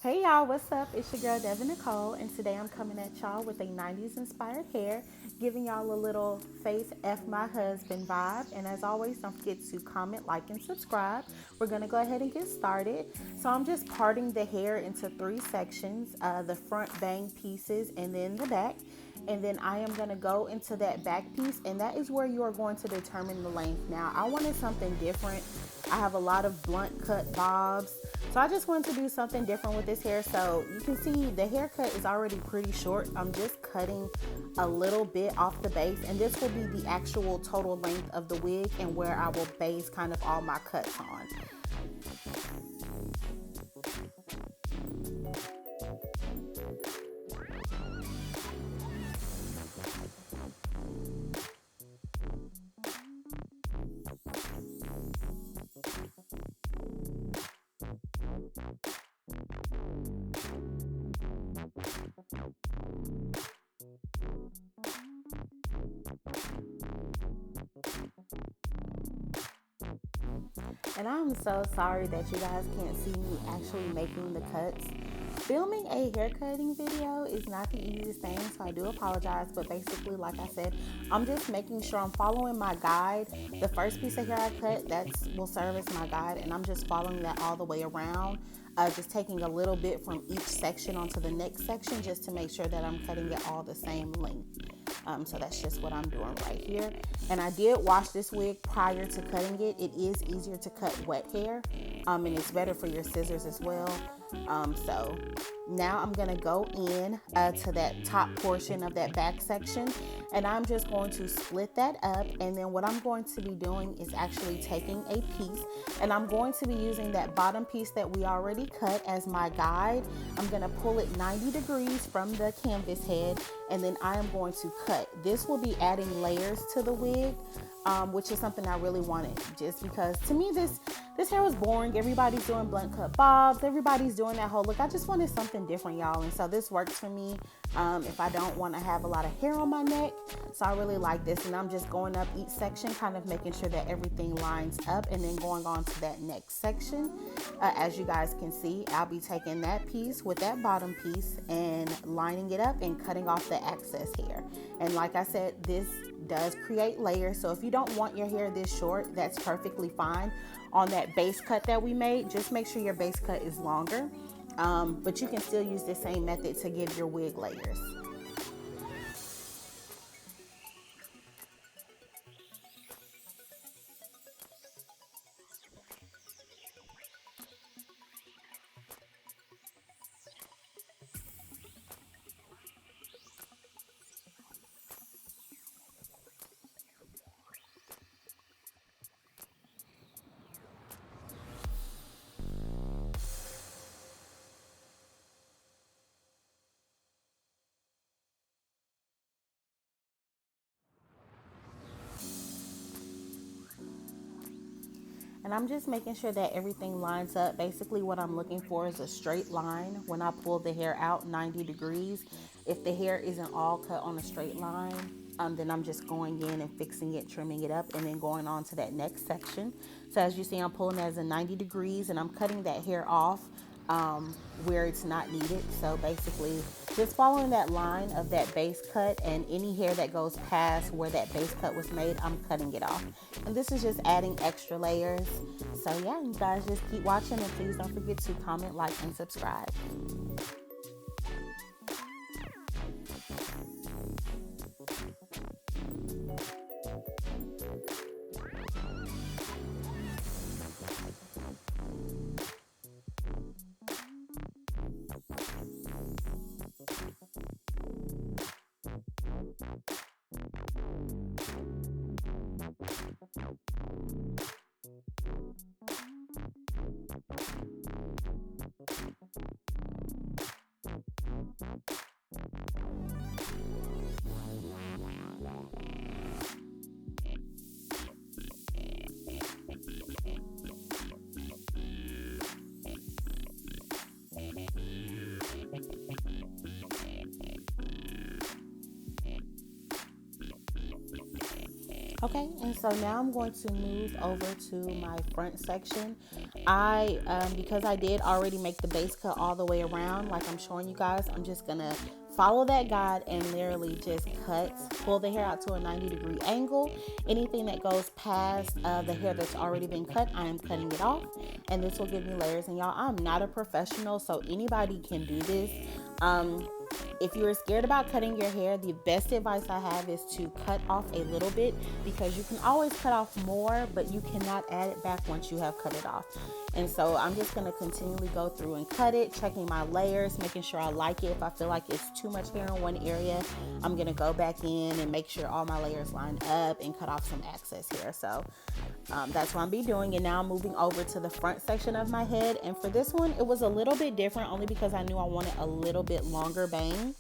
Hey y'all, what's up? It's your girl Devin NeChole, and today I'm coming at y'all with a 90s inspired hair, giving y'all a little Faith F My Husband vibe. And as always, don't forget to comment, like, and subscribe. We're gonna go ahead and get started. So I'm just parting the hair into three sections, the front bang pieces and then the back. And then I am going to go into that back piece, and that is where you are going to determine the length. Now I wanted something different. I have a lot of blunt cut bobs, so I just wanted to do something different with this hair. So you can see the haircut is already pretty short. I'm just cutting a little bit off the base, and this will be the actual total length of the wig and where I will base kind of all my cuts on. And I'm so sorry that you guys can't see me actually making the cuts. Filming a haircutting video is not the easiest thing, so I do apologize. But basically, like I said, I'm just making sure I'm following my guide. The first piece of hair I cut, that will serve as my guide, and I'm just following that all the way around. Just taking a little bit from each section onto the next section just to make sure that I'm cutting it all the same length. So that's just what I'm doing right here. And I did wash this wig prior to cutting it. It is easier to cut wet hair, and it's better for your scissors as well. So now I'm gonna go in to that top portion of that back section, and I'm just going to split that up. And then what I'm going to be doing is actually taking a piece, and I'm going to be using that bottom piece that we already cut as my guide. I'm gonna pull it 90 degrees from the canvas head, and then I am going to cut. This will be adding layers to the wig, which is something I really wanted, just because to me this hair was boring. Everybody's doing blunt cut bobs. Everybody's doing that whole look. I just wanted something different, y'all. And so this works for me if I don't want to have a lot of hair on my neck. So I really like this. And I'm just going up each section, kind of making sure that everything lines up, and then going on to that next section. As you guys can see, I'll be taking that piece with that bottom piece and lining it up and cutting off the excess hair. And like I said, this does create layers. So if you don't want your hair this short, that's perfectly fine. On that base cut that we made, just make sure your base cut is longer, but you can still use the same method to give your wig layers. And I'm just making sure that everything lines up. Basically, what I'm looking for is a straight line when I pull the hair out 90 degrees. If the hair isn't all cut on a straight line, then I'm just going in and fixing it, trimming it up, and then going on to that next section. So as you see, I'm pulling as a 90 degrees, and I'm cutting that hair off where it's not needed. So basically, just following that line of that base cut, and any hair that goes past where that base cut was made, I'm cutting it off. And this is just adding extra layers. So yeah, you guys just keep watching, and please don't forget to comment, like, and subscribe. Okay, and so now I'm going to move over to my front section. Because I did already make the base cut all the way around, like I'm showing you guys, I'm just gonna follow that guide and literally just pull the hair out to a 90-degree angle. Anything that goes past the hair that's already been cut, I am cutting it off, and this will give me layers. And y'all, I'm not a professional, so anybody can do this. If you're scared about cutting your hair, the best advice I have is to cut off a little bit, because you can always cut off more, but you cannot add it back once you have cut it off. And so I'm just going to continually go through and cut it, checking my layers, making sure I like it. If I feel like it's too much hair in one area, I'm going to go back in and make sure all my layers line up and cut off some excess hair. So that's what I'm be doing. And now I'm moving over to the front section of my head. And for this one, it was a little bit different, only because I knew I wanted a little bit longer bang.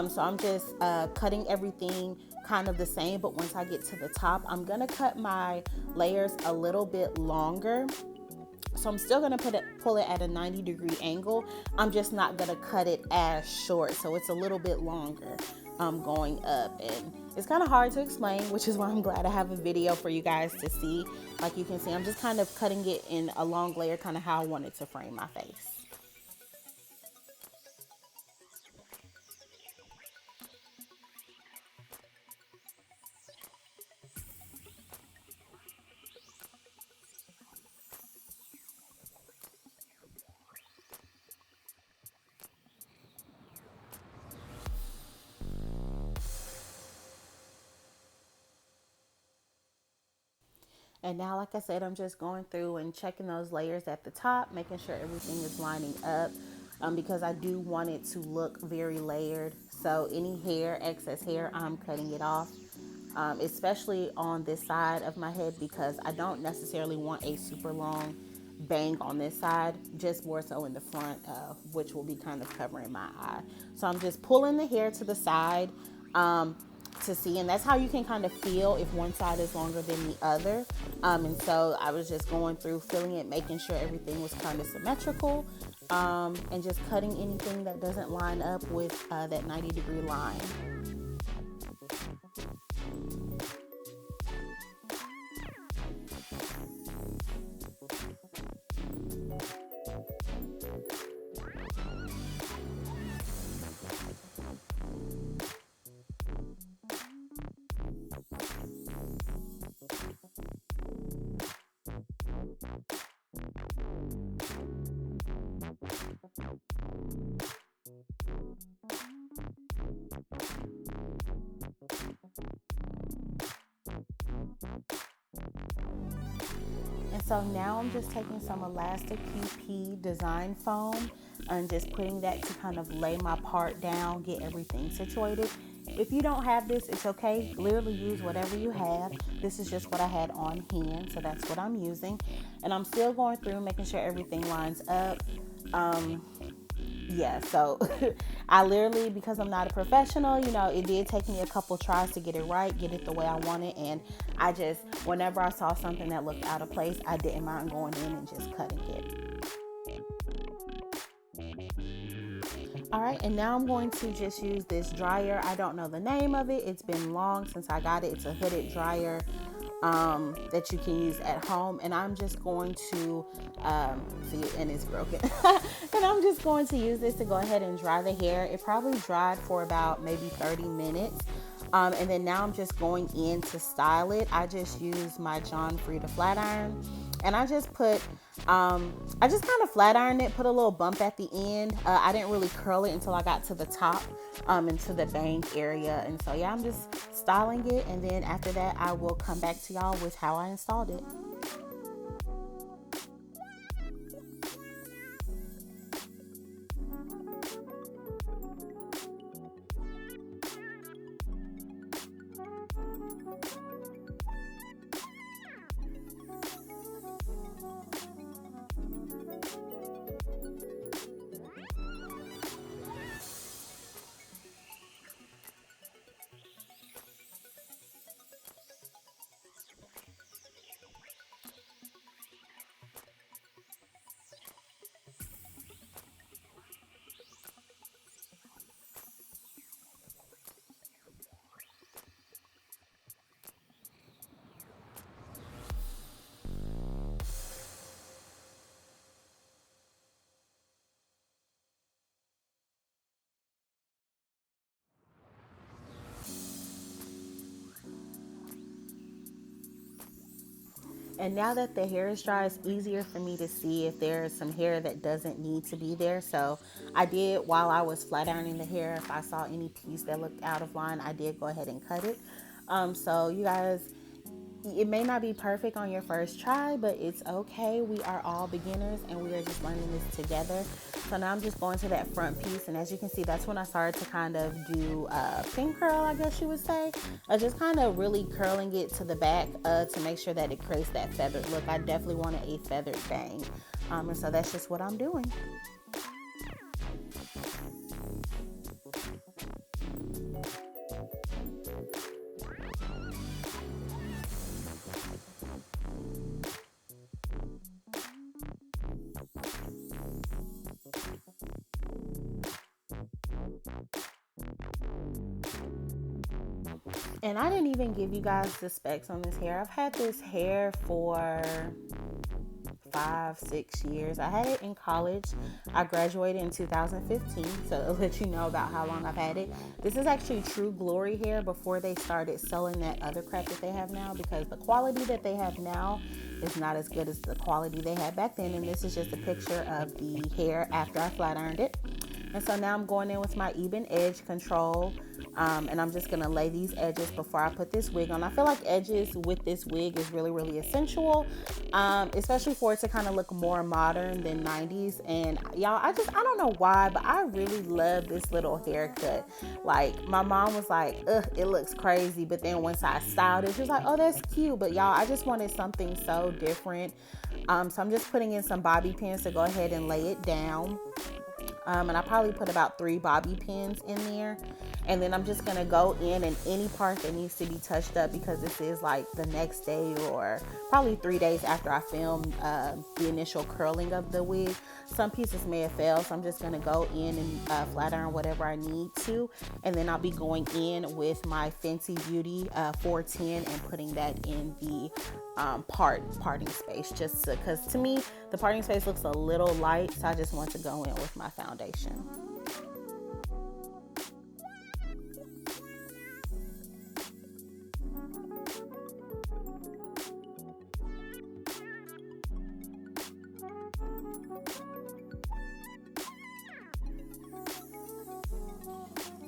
So I'm just cutting everything kind of the same, but once I get to the top, I'm gonna cut my layers a little bit longer. So I'm still gonna pull it at a 90-degree angle. I'm just not gonna cut it as short, so it's a little bit longer going up. And it's kind of hard to explain, which is why I'm glad I have a video for you guys to see. Like you can see, I'm just kind of cutting it in a long layer, kind of how I wanted to frame my face. And now, like I said, I'm just going through and checking those layers at the top, making sure everything is lining up, because I do want it to look very layered. So any excess hair, I'm cutting it off, especially on this side of my head, because I don't necessarily want a super long bang on this side, just more so in the front, which will be kind of covering my eye. So I'm just pulling the hair to the side. To see, and that's how you can kind of feel if one side is longer than the other. And so I was just going through, feeling it, making sure everything was kind of symmetrical, and just cutting anything that doesn't line up with that 90-degree line. And so now I'm just taking some elastic PP design foam and just putting that to kind of lay my part down, get everything situated. If you don't have this, it's okay. Literally use whatever you have. This is just what I had on hand, so that's what I'm using. And I'm still going through, making sure everything lines up. Yeah, so I literally, because I'm not a professional, it did take me a couple tries to get it right, get it the way I want it. And I just, whenever I saw something that looked out of place, I didn't mind going in and just cutting it. All right, and now I'm going to just use this dryer. I don't know the name of it. It's been long since I got it. It's a hooded dryer that you can use at home. And I'm just going to, see, and it's broken. And I'm just going to use this to go ahead and dry the hair. It probably dried for about maybe 30 minutes. And then now I'm just going in to style it. I just use my John Frieda flat iron, and I just put, I just kind of flat ironed it, put a little bump at the end. I didn't really curl it until I got to the top, into the bang area. And so yeah, I'm just styling it. And then after that, I will come back to y'all with how I installed it. And now that the hair is dry, it's easier for me to see if there's some hair that doesn't need to be there. So I did, while I was flat ironing the hair, if I saw any piece that looked out of line, I did go ahead and cut it. So you guys, it may not be perfect on your first try, but it's okay. We are all beginners and we are just learning this together. So now I'm just going to that front piece, and as you can see, that's when I started to kind of do a pin curl, I guess you would say. Just kind of really curling it to the back to make sure that it creates that feathered look. I definitely wanted a feathered bang. And so that's just what I'm doing. And I didn't even give you guys the specs on this hair. I've had this hair for 5, 6 years. I had it in college. I graduated in 2015, so it'll let you know about how long I've had it. This is actually True Glory hair before they started selling that other crap that they have now, because the quality that they have now is not as good as the quality they had back then. And this is just a picture of the hair after I flat ironed it. And so now I'm going in with my even edge control, and I'm just gonna lay these edges before I put this wig on. I feel like edges with this wig is really, really essential, especially for it to kind of look more modern than 90s. And y'all, I don't know why, but I really love this little haircut. Like, my mom was like, ugh, it looks crazy. But then once I styled it, she was like, oh, that's cute. But y'all, I just wanted something so different. So I'm just putting in some bobby pins to go ahead and lay it down. And I probably put about 3 bobby pins in there. And then I'm just gonna go in and any part that needs to be touched up, because this is like the next day or probably 3 days after I filmed the initial curling of the wig. Some pieces may have failed, so I'm just gonna go in and flat iron whatever I need to. And then I'll be going in with my Fenty Beauty 410 and putting that in the parting space, just because to me the parting space looks a little light, so I just want to go in with my foundation.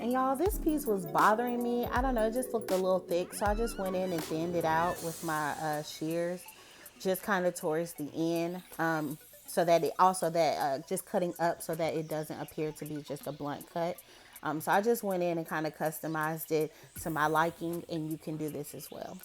And y'all, this piece was bothering me. I don't know, it just looked a little thick, so I just went in and thinned it out with my shears, just kind of towards the end, so that it also that just cutting up so that it doesn't appear to be just a blunt cut. So I just went in and kind of customized it to my liking, and you can do this as well.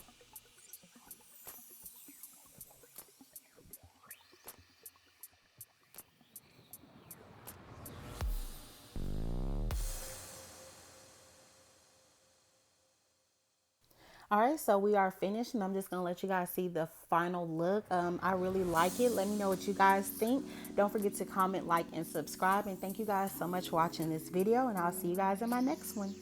All right, so we are finished, and I'm just gonna let you guys see the final look. I really like it. Let me know what you guys think. Don't forget to comment, like, and subscribe. And thank you guys so much for watching this video, and I'll see you guys in my next one.